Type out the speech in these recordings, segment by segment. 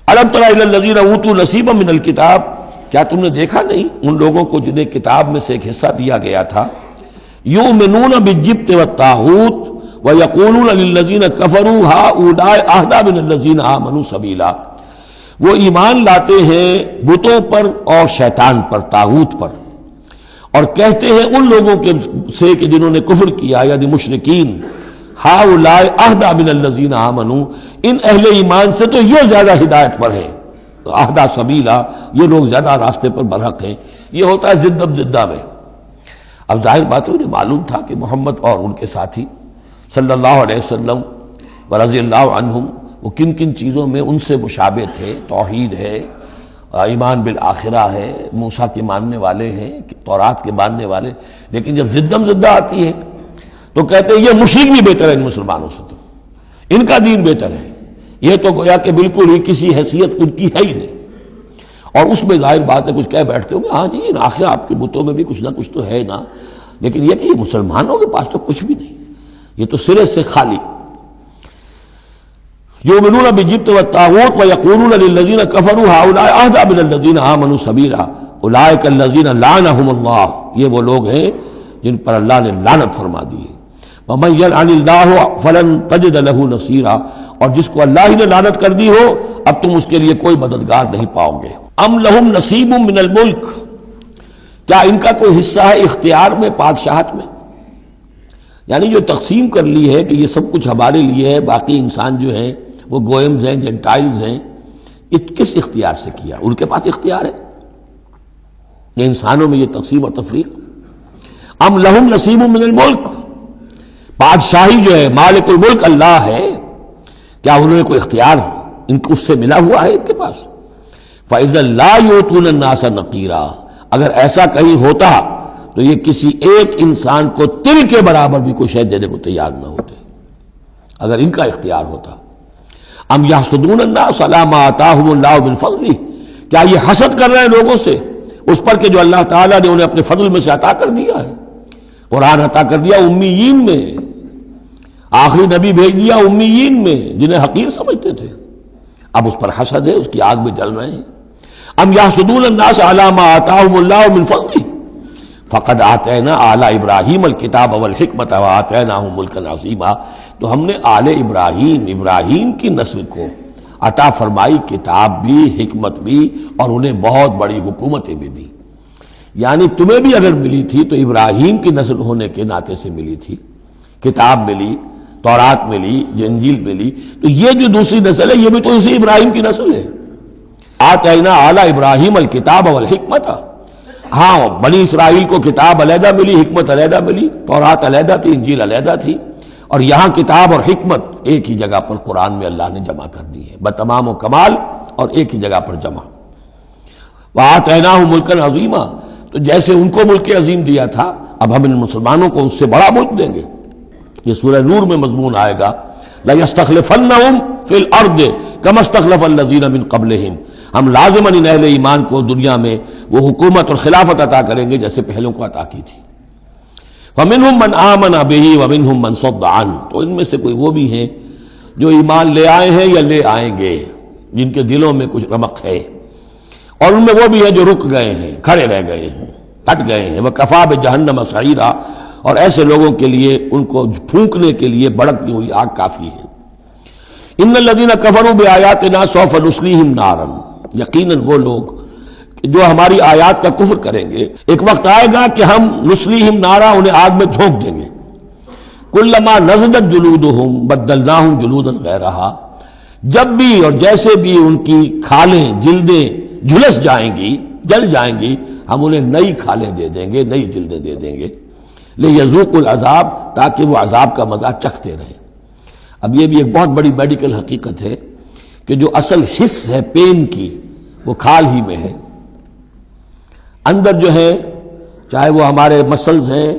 الم تر الی الذین اوتوا نصیبا من الکتاب، کیا تم نے دیکھا نہیں ان لوگوں کو جنہیں کتاب میں سے ایک حصہ دیا گیا تھا، یؤمنون بالجبت والطاغوت ویقولون للذین کفروا ہؤلاء اہدی من الذین آمنوا سبیلا، وہ ایمان لاتے ہیں بتوں پر اور شیطان پر، طاغوت پر، اور کہتے ہیں ان لوگوں کے سے کہ جنہوں نے کفر کیا یعنی مشرکین، ہؤلاء اہدی من الذین آمنوا، ان اہل ایمان سے تو یہ زیادہ ہدایت پر ہیں، اہدی سبیلا، یہ لوگ زیادہ راستے پر برحق ہیں۔ یہ ہوتا ہے ضد ضدہ میں۔ اب ظاہر بات ہے، انہیں معلوم تھا کہ محمد اور ان کے ساتھی صلی اللہ علیہ وسلم ورضی اللہ عنہم وہ کن کن چیزوں میں ان سے مشابہ تھے، توحید ہے، ایمان بالآخرہ ہے، موسیٰ کے ماننے والے ہیں، تورات کے ماننے والے، لیکن جب ضدم ضدہ آتی ہے تو کہتے ہیں یہ مشرک بھی بہتر ہے ان مسلمانوں سے، تو ان کا دین بہتر ہے، یہ تو گویا کہ بالکل ہی کسی حیثیت ان کی ہے ہی نہیں۔ اور اس میں ظاہر بات ہے کچھ کہہ بیٹھتے ہوں گے ہاں جی آخر آپ کے بتوں میں بھی کچھ نہ کچھ تو ہے نا، لیکن یہ کہ یہ مسلمانوں کے پاس تو کچھ بھی نہیں، یہ تو سرے سے خالی۔ یؤمنون بالجبت والطاغوت ویقولون للذین کفروا ہؤلاء اہدی من الذین آمنوا سبیلا اولئک الذین لعنہم اللہ، یہ وہ لوگ ہیں جن پر اللہ نے لعنت فرما دی ہے۔ ومن یلعن اللہ فلن تجد له نصیرا، اور جس کو اللہ ہی نے لعنت کر دی ہو اب تم اس کے لیے کوئی مددگار نہیں پاؤ گے۔ ام لہم نصیب من الملک، کیا ان کا کوئی حصہ ہے اختیار میں، بادشاہت میں؟ یعنی جو تقسیم کر لی ہے کہ یہ سب کچھ ہمارے لیے ہے، باقی انسان جو ہیں وہ گوئمز ہیں، جنٹائلز ہیں، یہ کس اختیار سے کیا؟ ان کے پاس اختیار ہے یہ انسانوں میں یہ تقسیم اور تفریق۔ ام لہم نصیب من الملک، بادشاہی جو ہے مالک الملک اللہ ہے، کیا انہوں نے کوئی اختیار ان کو اس سے ملا ہوا ہے ان کے پاس؟ فَإِذَا لَا يُؤْتُونَ النَّاسَ نَقِيرًا، اگر ایسا کہیں ہوتا تو یہ کسی ایک انسان کو تل کے برابر بھی کوئی شے دینے کو تیار نہ ہوتے اگر ان کا اختیار ہوتا۔ ام یحسدون الناس علی ما آتاہم اللہ من فضلہ، کیا یہ حسد کر رہے ہیں لوگوں سے اس پر کہ جو اللہ تعالیٰ نے انہیں اپنے فضل میں سے عطا کر دیا ہے؟ قرآن عطا کر دیا امیین میں، آخری نبی بھیج دیا امیین میں جنہیں حقیر سمجھتے تھے، اب اس پر حسد ہے، اس کی آگ میں جل رہے ہیں۔ ام یحسدون الناس علی ما آتاہم اللہ من فضلہ فقد آتینا آل ابراہیم الکتاب والحکمت وآتیناہم ملکا عظیما، تو ہم نے آل ابراہیم کی نسل کو عطا فرمائی کتاب بھی، حکمت بھی، اور انہیں بہت بڑی حکومتیں بھی دی۔ یعنی تمہیں بھی اگر ملی تھی تو ابراہیم کی نسل ہونے کے ناطے سے ملی تھی، کتاب ملی، تورات ملی، انجیل ملی، تو یہ جو دوسری نسل ہے یہ بھی تو اسی ابراہیم کی نسل ہے۔ آتینا آل ابراہیم الکتاب والحکمت، ہاں بنی اسرائیل کو کتاب علیحدہ ملی، حکمت علیحدہ ملی، تورات علیحدہ تھی، انجیل علیحدہ تھی، اور یہاں کتاب اور حکمت ایک ہی جگہ پر قرآن میں اللہ نے جمع کر دی ہے بتمام و کمال، اور ایک ہی جگہ پر جمع۔ وآتیناہم ملکا عظیما، تو جیسے ان کو ملک عظیم دیا تھا اب ہم ان مسلمانوں کو اس سے بڑا ملک دیں گے۔ یہ سورہ نور میں مضمون آئے گا لَيَسْتَخْلِفَنَّهُمْ فِي الْأَرْضِ كَمَا اسْتَخْلَفَ الَّذِينَ مِن قَبْلِهِمْ، ہم لازماً ان اہل ایمان کو دنیا میں وہ حکومت اور خلافت عطا کریں گے جیسے پہلوں کو عطا کی تھی۔ فَمِنْهُمْ مَنْ آمَنَ بِهِ وَمِنْهُمْ مَنْ صَدَّ عَنْهُ، تو ان میں سے کوئی وہ بھی ہیں جو ایمان لے آئے ہیں یا لے آئیں گے، جن کے دلوں میں کچھ رمق ہے، اور ان میں وہ بھی ہیں جو رک گئے ہیں، کھڑے رہ گئے ہیں، ہٹ گئے ہیں۔ وَكَفَىٰ بِجَهَنَّمَ سَعِيرًا، اور ایسے لوگوں کے لیے ان کو پھونکنے کے لیے بڑکتی ہوئی آگ کافی ہے۔ ان الذین کفروا بآیاتنا سوف نصلیہم نارا، یقیناً وہ لوگ جو ہماری آیات کا کفر کریں گے ایک وقت آئے گا کہ ہم نصلیہم نارا، انہیں آگ میں جھونک دیں گے۔ کلما نضجت جلودہم بدلناہم جلودا غیرہا، جب بھی اور جیسے بھی ان کی کھالیں جلدیں جھلس جائیں گی، جل جائیں گی، ہم انہیں نئی کھالیں دے دیں گے، نئی جلدیں دے دیں گے، لِيَذُوقُوا الْعَذَابَ، تاکہ وہ عذاب کا مزہ چکھتے رہیں۔ اب یہ بھی ایک بہت بڑی میڈیکل حقیقت ہے کہ جو اصل حس ہے پین کی وہ کھال ہی میں ہے، اندر جو ہے چاہے وہ ہمارے مسلز ہیں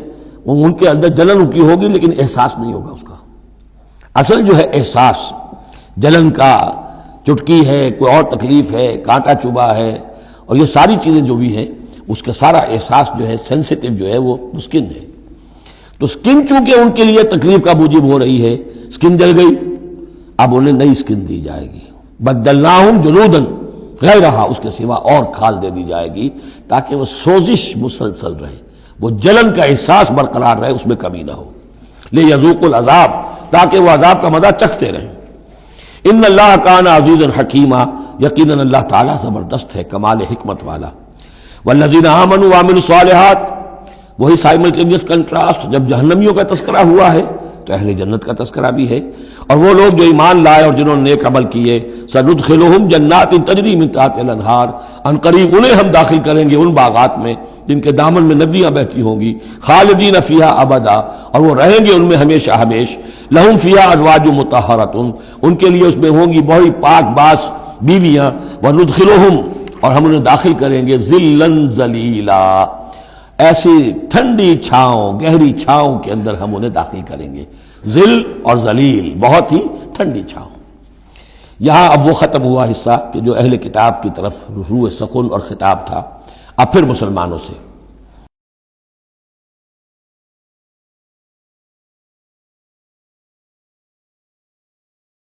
ان کے اندر جلن کی ہوگی لیکن احساس نہیں ہوگا اس کا۔ اصل جو ہے احساس جلن کا، چٹکی ہے، کوئی اور تکلیف ہے، کانٹا چبھا ہے، اور یہ ساری چیزیں جو بھی ہیں اس کا سارا احساس جو ہے سینسیٹیو جو ہے وہ سکن ہے۔ تو سکن چونکہ ان کے لیے تکلیف کا موجب ہو رہی ہے، سکن جل گئی، اب انہیں نئی سکن دی جائے گی، بدلناہم جلودا غیرہا، اس کے سوا اور کھال دے دی جائے گی تاکہ وہ سوزش مسلسل رہے، وہ جلن کا احساس برقرار رہے، اس میں کمی نہ ہو، لیذوقوا العذاب، تاکہ وہ عذاب کا مزہ چکھتے رہیں۔ ان اللہ کان عزیزا حکیما، یقیناً اللہ تعالیٰ زبردست ہے، کمال حکمت والا۔ والذین آمنوا وعملوا الصالحات، وہی سائملٹینیس کنٹراسٹ، جب جہنمیوں کا تذکرہ ہوا ہے تو اہل جنت کا تذکرہ بھی ہے، اور وہ لوگ جو ایمان لائے اور جنہوں نے نیک عمل کیے، سندخلہم جنات تجری من تحتہا الانہار، ان قریب انہیں ہم داخل کریں گے ان باغات میں جن کے دامن میں ندیاں بہتی ہوں گی، خالدین فیہا ابدا، اور وہ رہیں گے ان میں ہمیشہ ہمیش، لہم فیہا ازواج مطہرۃ، ان کے لیے اس میں ہوں گی بڑی پاک باز بیویاں، وندخلہم، اور ہم انہیں داخل کریں گے ظلا ذلیلا، ایسی ٹھنڈی چھاؤں، گہری چھاؤں کے اندر ہم انہیں داخل کریں گے، ذل اور ذلیل، بہت ہی ٹھنڈی چھاؤں۔ یہاں اب وہ ختم ہوا حصہ کہ جو اہل کتاب کی طرف روح سخن اور خطاب تھا، اب پھر مسلمانوں سے